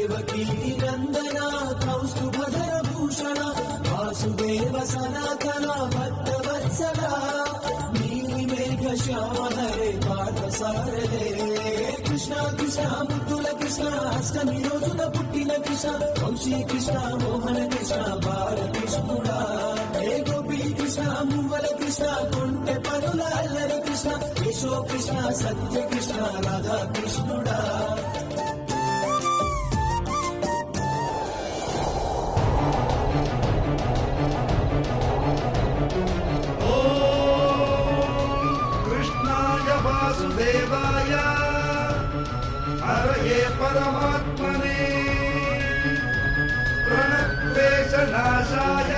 దేవకీ నందన కౌస్తుభధర భూషణ వాసుదేవ సనాతన భక్తవత్సల నీలిమేఘ శ్యామ హరే పార్థసారథే కృష్ణ కృష్ణ ముద్దుల కృష్ణ అష్టమి రోజున పుట్టిన కృష్ణ వంశీ కృష్ణ మోహన కృష్ణ బాలకృష్ణుడా హే గోపీ కృష్ణ మువ్వల కృష్ణ కొంటె పనుల అల్లరి కృష్ణ యశో కృష్ణ సత్య కృష్ణ రాధా కృష్ణుడా. वासुदेवाय हरये परमात्मने प्रणक्लेशनाशाय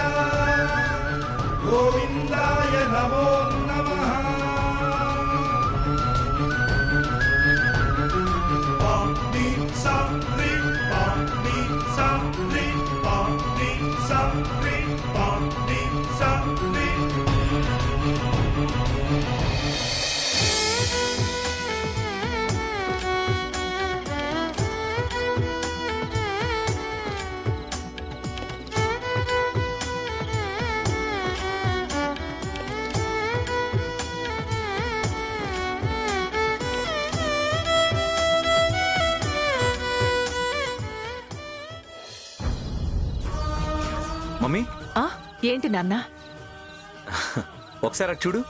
गोविन्दाय नमो नमः. पाणि सा ह्री पाणि सा ह्री पाणि सा ह्री पाणि सा ह्री. మమ్మీ ఏంటి నాన్న? ఒకసారి అటు చూడు.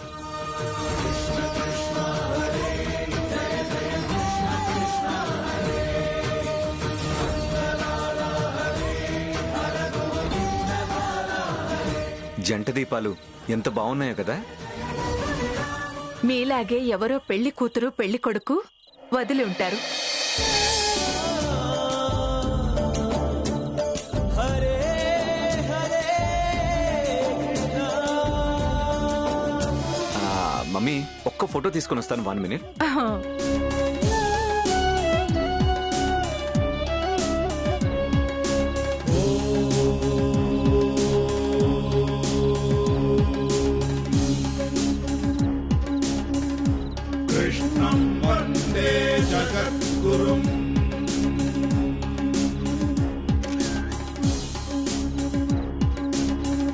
జంట దీపాలు ఎంత బాగున్నాయో కదా. మీలాగే ఎవరో పెళ్లి కూతురు పెళ్లి కొడుకు వదిలి ఉంటారు. మమ్మీ ఒక్క ఫోటో తీసుకొని వస్తాను. 1 minute. कृष्णं वन्दे जगद्गुरुम्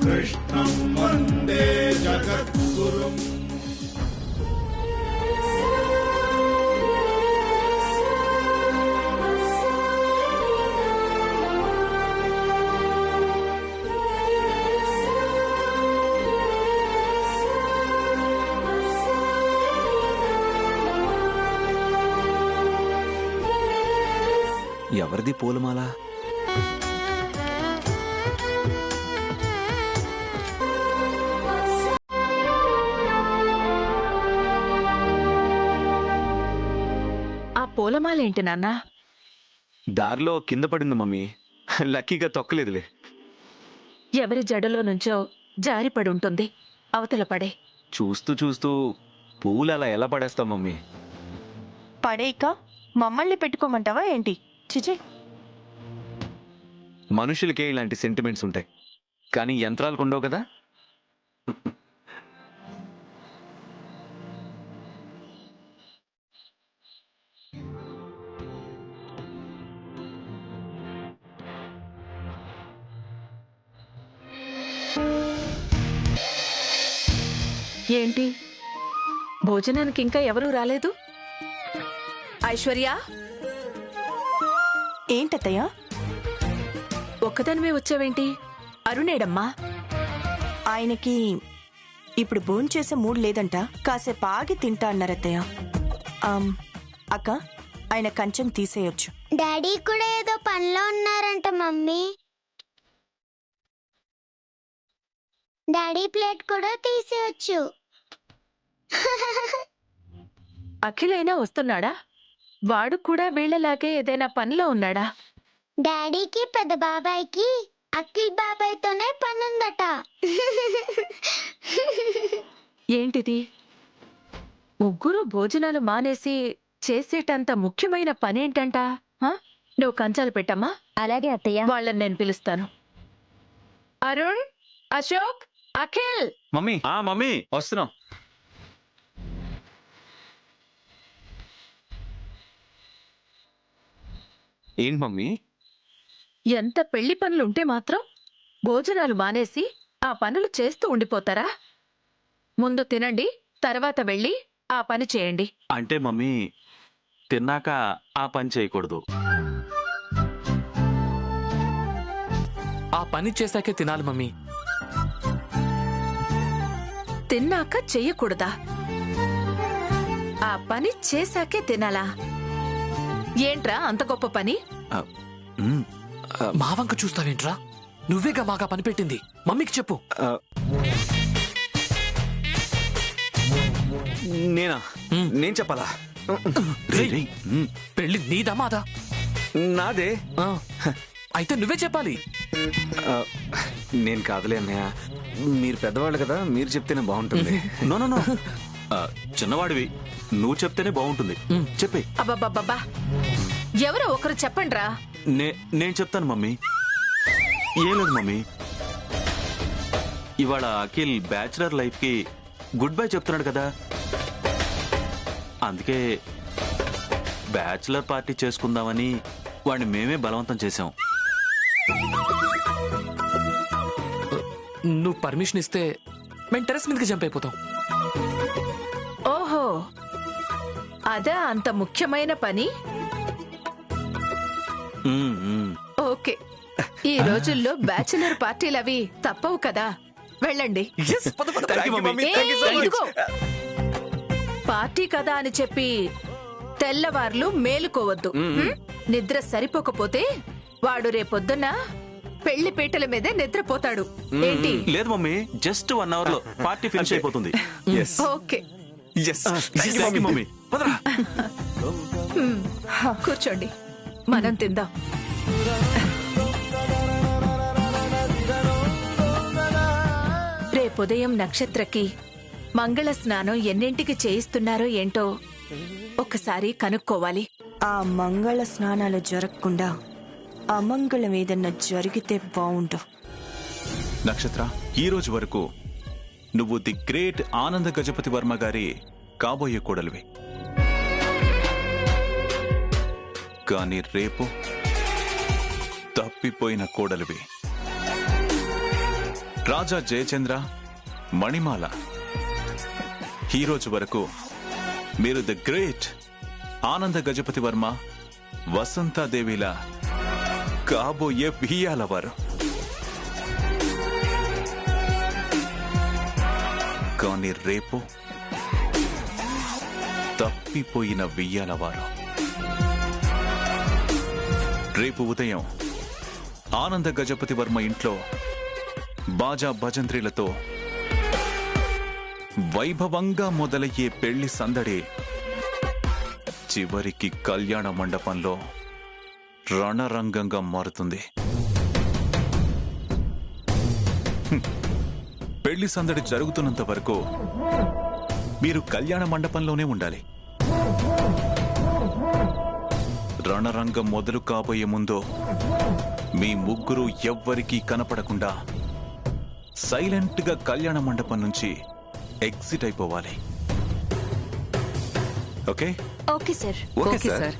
कृष्णं वन्दे जगद्गुरुम्. ఎవరిది పూలమాల? ఆ పూలమాలేంటి నాన్న? దారిలో కింద పడింది మమ్మీ. లక్కీగా తొక్కలేదులే. ఎవరి జడలో నుంచో జారిపడి ఉంటుంది. అవతల పడే. చూస్తూ చూస్తూ పూలు అలా ఎలా పడేస్తావు మమ్మీ? పడేయక మమ్మల్ని పెట్టుకోమంటావా ఏంటి? చిచి. మనుషులకే ఇలాంటి సెంటిమెంట్స్ ఉంటాయి, కానీ యంత్రాలకు ఉండవు కదా. ఏంటి భోజనానికి ఇంకా ఎవరూ రాలేదు? ఐశ్వర్య, ఏంటత్తయ్య? ఒక్కదానివే వచ్చావేంటి? అరుణేడమ్మా? ఆయనకి ఇప్పుడు భోంచేసే మూడ్ లేదంట. కాసేపు ఆగి తింటా అన్నారత్తయ్య. అక్క, ఆయన కంచెం తీసేయొచ్చు. డాడీ కూడా ఏదో పనిలో ఉన్నారంట మమ్మీ. డాడీ ప్లేట్ కూడా తీసేయొచ్చు. అఖిలైనా వస్తున్నాడా? వాడు కూడా వీళ్ళలాగే ఏదైనా పనిలో ఉన్నాడా? డాడీకి పెద్ద బాబాయ్కి అఖిల్ బాబాయ్తోనే పనుందట. ఏంటిది? ముగ్గురు భోజనాలు మానేసి చేసేటంత ముఖ్యమైన పనేంటంట? నువ్వు కంచాలు పెట్టమ్మా. అలాగే అత్తయ్య. వాళ్ళని నేను పిలుస్తాను. అరుణ్, అశోక్, అఖిల్. మమ్మీ మమ్మీ వస్తున్నాం. ఏంటి మమ్మీ ఎంత పెళ్లి పనులుంటే మాత్రం భోజనాలు మానేసి ఆ పనులు చేస్తూ ఉండిపోతారా? ముందు తినండి, తర్వాత వెళ్ళి ఆ పని చేయండి. అంటే మమ్మీ తిన్నాక ఆ పని చేయకూడదు. ఆ పని చేశాకే తినాలి మమ్మీ. తిన్నాక చెయ్యకూడదా? ఆ పని చేశాకే తినాలా? ఏంట్రా అంత గొప్ప పని? మా వంక చూస్తావేంట్రా? నువ్వేగా మాగా పని పెట్టింది. మమ్మీకి చెప్పు. నేనా? నేను చెప్పాలా? పెళ్లి నీదా మాదా? నాదే. అయితే నువ్వే చెప్పాలి. నేను కాదులే అన్నయ్య, మీరు పెద్దవాళ్ళు కదా, మీరు చెప్తేనే బాగుంటుంది. నో నో నో, చిన్నవాడివి, నువ్వు చెప్తేనే బాగుంటుంది. చెప్పే. అబ్బబ్బబ్బా, ఎవరో ఒకరు చెప్పండ్రా. నేను చెప్తాను మమ్మీ. ఏం లేదు మమ్మీ, ఇవాళ అఖిల్ బ్యాచులర్ లైఫ్ కి గుడ్ బై చెప్తున్నాడు కదా, అందుకే బ్యాచులర్ పార్టీ చేసుకుందామని వాడిని మేమే బలవంతం చేశాం. నువ్వు పర్మిషన్ ఇస్తే మేము టెర్రస్ మీదకి జంప్ అయిపోతాం. ఓహో, అదా అంత ముఖ్యమైన పని? ఓకే, ఈ రోజుల్లో బ్యాచులర్ పార్టీలవి తప్పవు కదా, వెళ్ళండి. ఇదిగో, పార్టీ కదా అని చెప్పి తెల్లవార్లు మేలుకోవద్దు. నిద్ర సరిపోకపోతే వాడు రేపొద్దున పెళ్లి పీటల మీదే నిద్రపోతాడు. ఏంటి? లేదు మమ్మీ, జస్ట్ 1 hour లో పార్టీ ఫినిష్ అయిపోతుంది. ఓకే, మమ్మీ కూర్చోండి, మనం తిందాం. రేపుదయం నక్షత్రకి మంగళ స్నానం ఎన్నింటికి చేయిస్తున్నారో ఏంటో ఒకసారి కనుక్కోవాలి. ఆ మంగళ స్నానాలు జరగకుండా అమంగళం ఏదన్నా జరిగితే బావుండు. నక్షత్ర, ఈ రోజు వరకు నువ్వు ది గ్రేట్ ఆనంద గజపతి వర్మ గారి కాబోయే కోడలివి. కానీ రేపు తప్పిపోయిన కోడలివి. రాజా జయచంద్ర, మణిమాల, ఈ రోజు వరకు మీరు ది గ్రేట్ ఆనంద గజపతి వర్మ, వసంతాదేవిలా కాబోయే వియ్యాలవారు. కానీ రేపు తప్పిపోయిన వియ్యాలవారు. రేపు ఉదయం ఆనంద గజపతి వర్మ ఇంట్లో బాజా భజంత్రీలతో వైభవంగా మొదలయ్యే పెళ్లి సందడి చివరికి కళ్యాణ మండపంలో రణరంగంగా మారుతుంది. పెళ్లి సందడి జరుగుతున్నంత వరకు మీరు కళ్యాణ మండపంలోనే ఉండాలి. రణరంగం మొదలు కాబోయే ముందు మీ ముగ్గురు ఎవ్వరికీ కనపడకుండా సైలెంట్ గా కళ్యాణ మండపం నుంచి ఎగ్జిట్ అయిపోవాలి. Okay? Okay sir. Okay sir.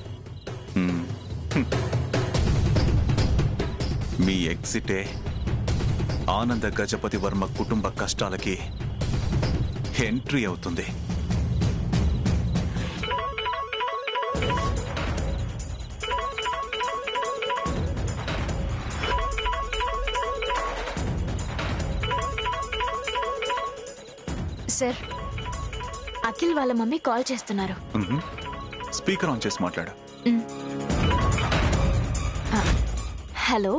మీ ఎగ్జిటే ఆనంద గజపతి వర్మ కుటుంబ కష్టాలకి ఎంట్రీ అవుతుంది. సార్, అఖిల్ వాళ్ళ మమ్మీ కాల్ చేస్తున్నారు. స్పీకర్ ఆన్ చేసి మాట్లాడు. హలో,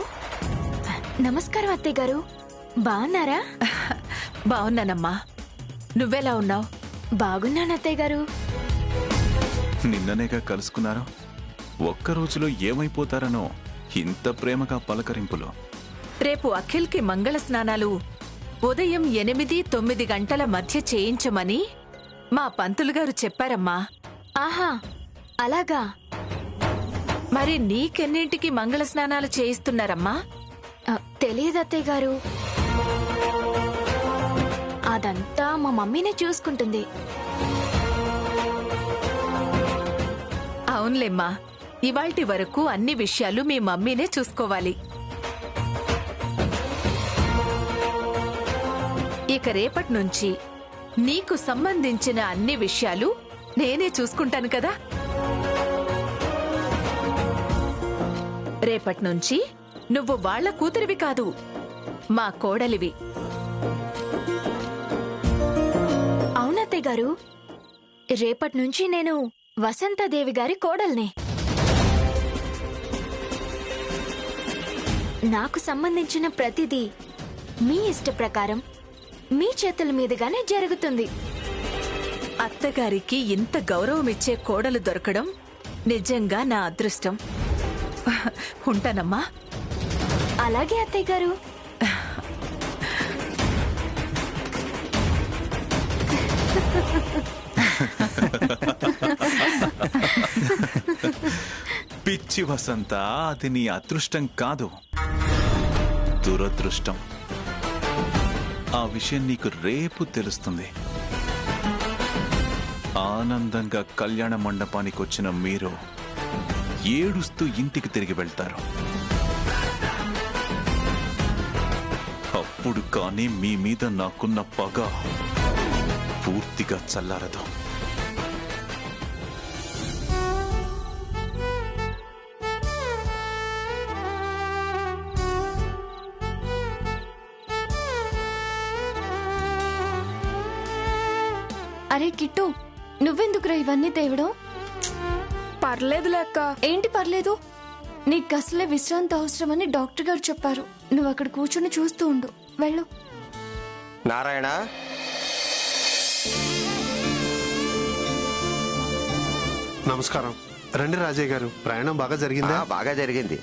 నమస్కారం అత్తయ్య గారు, బాగున్నారా? బాగున్నానమ్మా, నువ్వెలా ఉన్నావు? బాగున్నాను అత్తయ్య గారు. నిన్ననేగా కలుసుకున్నారు. ఒక్క రోజులో ఏమైపోతారనో ఇంత ప్రేమగా పలకరింపులు. రేపు అఖిల్కి మంగళ స్నానాలు ఉదయం 8-9 గంటల మధ్య చేయించమని మా పంతులు గారు చెప్పారమ్మా. ఆహా, అలాగా? మరి నీకెన్నింటికి మంగళ స్నానాలు చేయిస్తున్నారమ్మా? తెలియదు అత్తయ్య గారు, అదంతా మా మమ్మీనే చూసుకుంటుంది. అవునులేమ్మా, ఇవాల్టి వరకు అన్ని విషయాలు మీ మమ్మీనే చూసుకోవాలి. ఇక రేపటి నుంచి నీకు సంబంధించిన అన్ని విషయాలు నేనే చూసుకుంటాను కదా. రేపటి నుంచి నువ్వు వాళ్ళ కూతురివి కాదు, మా కోడలివి. అవునత్తయ్య గారు, రేపటి నుంచి నేను వసంతదేవి గారి కోడల్ని. నాకు సంబంధించిన ప్రతిదీ మీ ఇష్ట ప్రకారం మీ చేతుల మీదుగానే జరుగుతుంది. అత్తగారికి ఇంత గౌరవం ఇచ్చే కోడలు దొరకడం నిజంగా నా అదృష్టం. ఉంటానమ్మా. అలాగే అత్తయ్య గారు. పిచ్చి వసంత, అది నీ అదృష్టం కాదు, దురదృష్టం. ఆ విషయం నీకు రేపు తెలుస్తుంది. ఆనందంగా కళ్యాణ మండపానికి వచ్చిన మీరు ఏడుస్తూ ఇంటికి తిరిగి వెళ్తారు. అప్పుడు కానీ మీ మీద నాకున్న పగ పూర్తిగా చల్లారదు. అరే కిట్టు, నువ్వెందుకురా ఇవన్నీ తేవడం? పర్లేదులే అక్క. ఏంటి పర్లేదు? నీకు అసలే విశ్రాంతి అవసరమని డాక్టర్ గారు చెప్పారు. నువ్వు అక్కడ కూర్చొని చూస్తూ ఉండు. వెళ్ళు. నారాయణ, నమస్కారం. రండి రాజయ్య గారు, ప్రయాణం బాగా జరిగిందా? బాగా జరిగింది.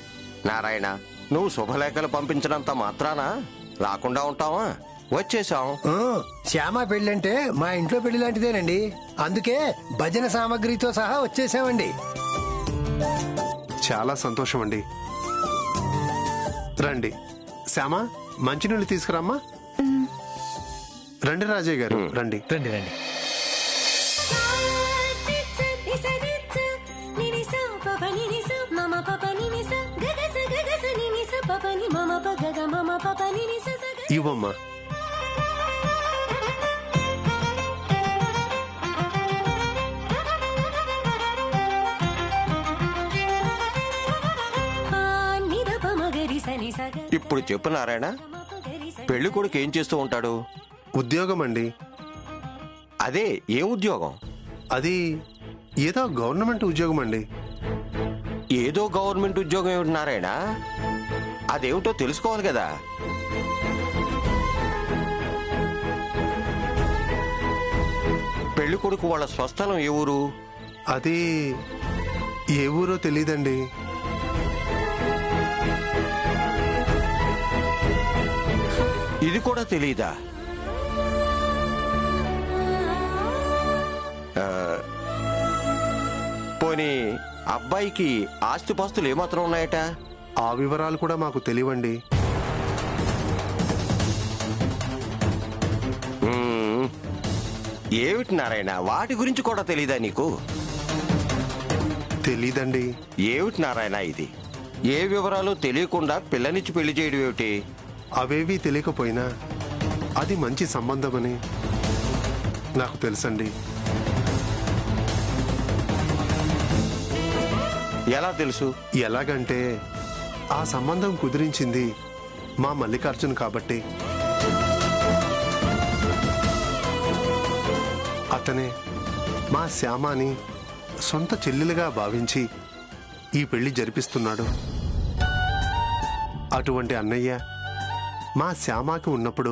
నారాయణ, నువ్వు శుభలేఖలు పంపించినంత మాత్రాన రాకుండా ఉంటావా? వచ్చేసాం. శ్యామ పెళ్ళంటే మా ఇంట్లో పెళ్లి లాంటిదేనండి. అందుకే భజన సామాగ్రితో సహా వచ్చేసామండి. చాలా సంతోషం అండి. రండి శ్యామ, మంచినీళ్ళు తీసుకురామ్మా. రండి రాజయ్య గారు, రండి రండి రండి. ఇవ్వమ్మా. ఇప్పుడు చెప్పు నారాయణ, పెళ్లి కొడుకు ఏం చేస్తూ ఉంటాడు? ఉద్యోగం అండి. అదే, ఏం ఉద్యోగం? అది ఏదో గవర్నమెంట్ ఉద్యోగం అండి. ఏదో గవర్నమెంట్ ఉద్యోగం ఏమిటి నారాయణ? అదేమిటో తెలుసుకోవాలి కదా. పెళ్లి కొడుకు వాళ్ళ స్వస్థలం ఏ ఊరు? అది ఏ ఊరో తెలీదండి. ఇది కూడా తెలీదా? పోనీ అబ్బాయికి ఆస్తిపాస్తులు ఏమాత్రం ఉన్నాయట? ఆ వివరాలు కూడా మాకు తెలియండి. ఏమిటి నారాయణ, వాటి గురించి కూడా తెలీదా నీకు? తెలీదండి. ఏమిటి నారాయణ ఇది? ఏ వివరాలు తెలియకుండా పిల్లనిచ్చి పెళ్లి చేయడం ఏమిటి? అవేవీ తెలియకపోయినా అది మంచి సంబంధమని నాకు తెలుసండి. ఎలా తెలుసు? ఎలాగంటే ఆ సంబంధం కుదిరించింది మా మల్లికార్జున్ కాబట్టి. అతనే మా శ్యామాని సొంత చెల్లెలుగా భావించి ఈ పెళ్లి జరిపిస్తున్నాడు. అటువంటి అన్నయ్య మా శ్యామాకి ఉన్నప్పుడు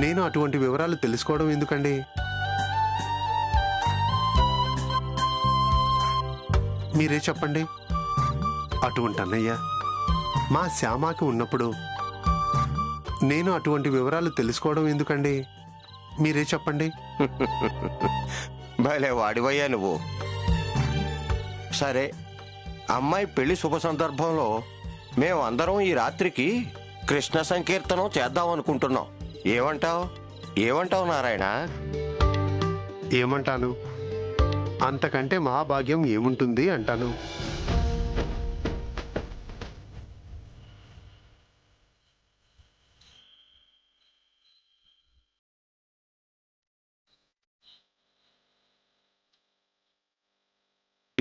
నేను అటువంటి వివరాలు తెలుసుకోవడం ఎందుకండి? మీరే చెప్పండి. అటువంటి అన్నయ్య మా శ్యామాకి ఉన్నప్పుడు నేను అటువంటి వివరాలు తెలుసుకోవడం ఎందుకండి? మీరే చెప్పండి. భలే వాడివయ్యా నువ్వు. సరే, అమ్మాయి పెళ్లి శుభ సందర్భంలో మేమందరం ఈ రాత్రికి కృష్ణ సంకీర్తనం చేద్దాం అనుకుంటున్నాం. ఏమంటావు నారాయణ? ఏమంటాను? అంతకంటే మా భాగ్యం ఏముంటుంది అంటాను.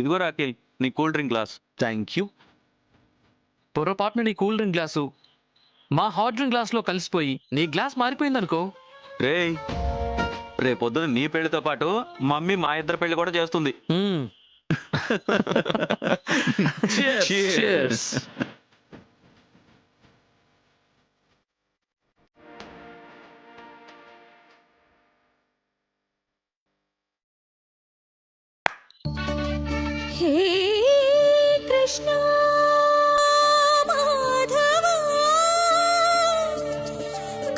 ఇదిగో రాకేల్ నీ cool drink glass. Thank you. పొరపాటున నీ కూల్ డ్రింక్ గ్లాసు మా హాట్ డ్రింక్ గ్లాస్లో కలిసిపోయి నీ గ్లాస్ మారిపోయిందనుకో. రేయ్, రేపొద్దున నీ పెళ్లితో పాటు మమ్మీ మా ఇద్దరు పెళ్లి కూడా చేస్తుంది. Cheers. హే కృష్ణ మాధవ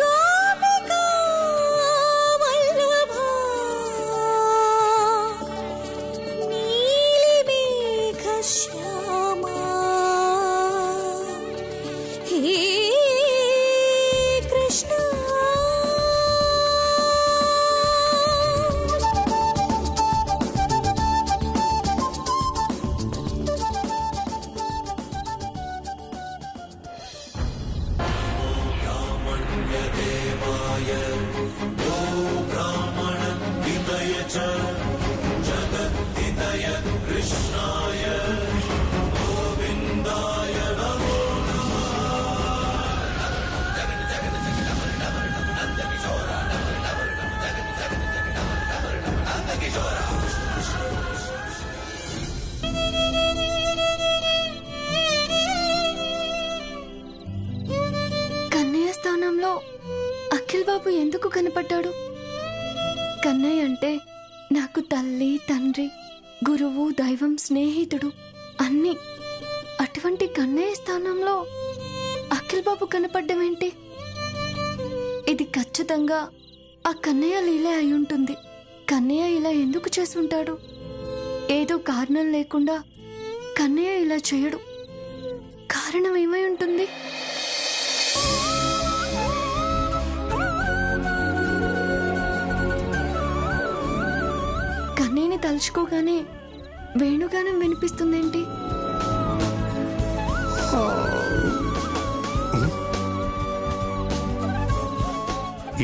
గోపికా వల్లభ నీలిమేఘ శ్యామా హే కృష్ణ కన్నయ్య స్థానంలో అఖిల్ బాబు ఎందుకు కనపడ్డాడు? కన్నయ్య అంటే నాకు తల్లి, తండ్రి, గురువు, దైవం, స్నేహితుడు అన్నీ. అటువంటి కన్నయ్య స్థానంలో అఖిల్ బాబు కనపడ్డం ఏంటి? ఇది ఖచ్చితంగా ఆ కన్నయ్య లీలే అయి ఉంటుంది. కన్నయ్య ఇలా ఎందుకు చేసుంటాడు? ఏదో కారణం లేకుండా కన్నయ్య ఇలా చేయడు. కారణం ఏమై ఉంటుంది? కన్నయ్యని తలుచుకోగానే వేణుగానం వినిపిస్తుందేంటి?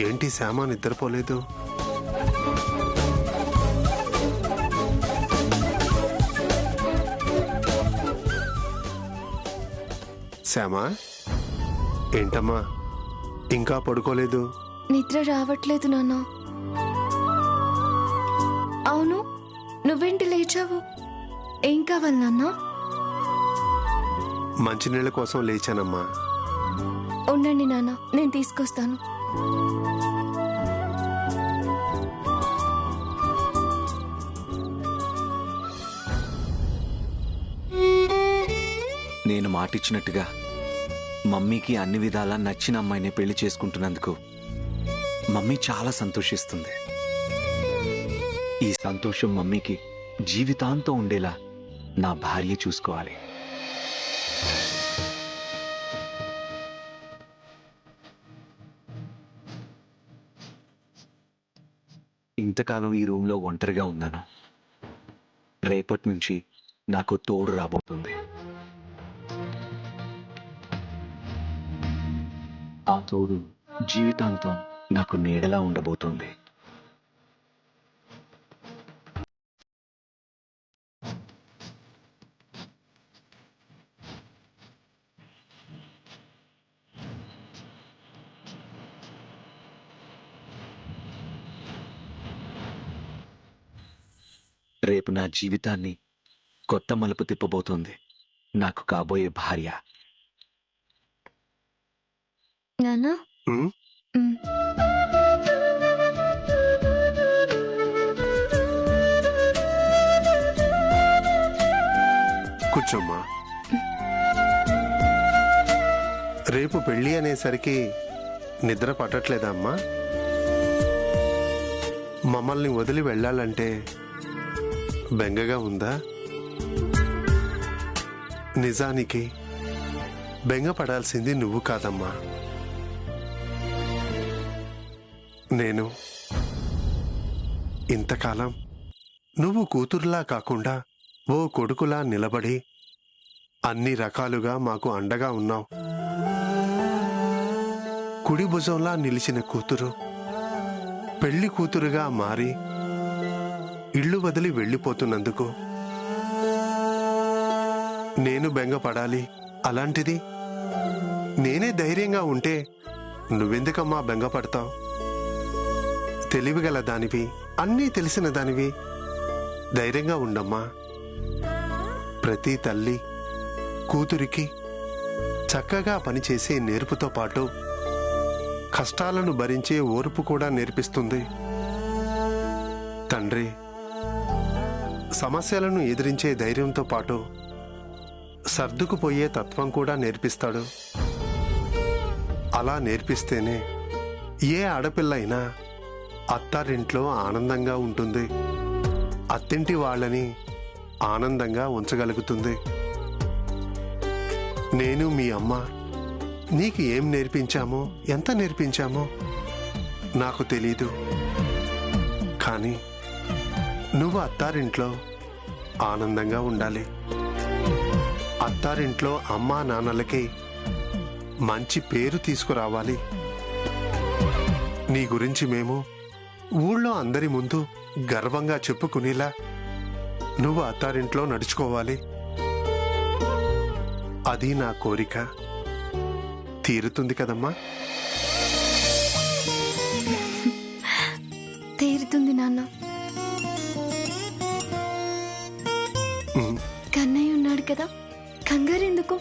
ఏంటి శ్యామ నిద్రపోలేదు? శ్యామ, ఏంటమ్మా ఇంకా పడుకోలేదు? నిద్ర రావట్లేదు నాన్న. అవును, నువ్వేంటి లేచావు? ఏం కావాలి నాన్న? మంచినీళ్ళ కోసం లేచానమ్మా. ఉండండి నాన్న, నేను తీసుకొస్తాను. నేను మాటిచ్చినట్టుగా మమ్మీకి అన్ని విధాలా నచ్చిన అమ్మాయిని పెళ్లి చేసుకుంటున్నందుకు మమ్మీ చాలా సంతోషిస్తుంది. ఈ సంతోషం మమ్మీకి జీవితాంతం ఉండేలా నా భార్య చూసుకోవాలి. ఇంతకాలం ఈ రూమ్లో ఒంటరిగా ఉన్నాను. రేపటి నుంచి నాకు తోడు రాబోతుంది. ఆ తోడు జీవితాంతం నాకు నీడలా ఉండబోతుంది. రేపు నా జీవితాన్ని కొత్త మలుపు తిప్పబోతోంది నాకు కాబోయే భార్య. నాన్న, కూర్చోమ్మా. రేపు పెళ్లి అనేసరికి నిద్ర పట్టట్లేదా అమ్మా? మమ్మల్ని వదిలి వెళ్ళాలంటే బెంగగా ఉందా? నిజానికి బెంగ పడాల్సింది నువ్వు కాదమ్మా, నేను. ఇంతకాలం నువ్వు కూతురులా కాకుండా ఓ కొడుకులా నిలబడి అన్ని రకాలుగా మాకు అండగా ఉన్నావు. కుడి భుజంలా నిలిచిన కూతురు పెళ్లి కూతురుగా మారి ఇల్లు వదిలి వెళ్ళిపోతున్నందుకు నేను బెంగపడాలి? అలాంటిది నేనే ధైర్యంగా ఉంటే నువ్వెందుకమ్మా బెంగపడతావు? తెలివిగల దానివి, అన్నీ తెలిసిన దానివి, ధైర్యంగా ఉండమ్మా. ప్రతి తల్లి కూతురికి చక్కగా పనిచేసే నేర్పుతో పాటు కష్టాలను భరించే ఓర్పు కూడా నేర్పిస్తుంది. తండ్రి సమస్యలను ఎదిరించే ధైర్యంతో పాటు సర్దుకుపోయే తత్వం కూడా నేర్పిస్తాడు. అలా నేర్పిస్తేనే ఏ ఆడపిల్ల అయినా అత్తారింట్లో ఆనందంగా ఉంటుంది, అత్తింటి వాళ్ళని ఆనందంగా ఉంచగలుగుతుంది. నేను మీ అమ్మ నీకు ఏం నేర్పించామో, ఎంత నేర్పించామో నాకు తెలీదు. కానీ నువ్వు అత్తారింట్లో ఆనందంగా ఉండాలి. అత్తారింట్లో అమ్మా నాన్నలకి మంచి పేరు తీసుకురావాలి. నీ గురించి మేము ఊళ్ళో అందరి ముందు గర్వంగా చెప్పుకునేలా నువ్వు అత్తారింట్లో నడుచుకోవాలి. అది నా కోరిక. తీరుతుంది కదమ్మా? తీరుతుంది నాన్న. కన్నయ్య ఉన్నాడు కదా, కంగారెందుకు?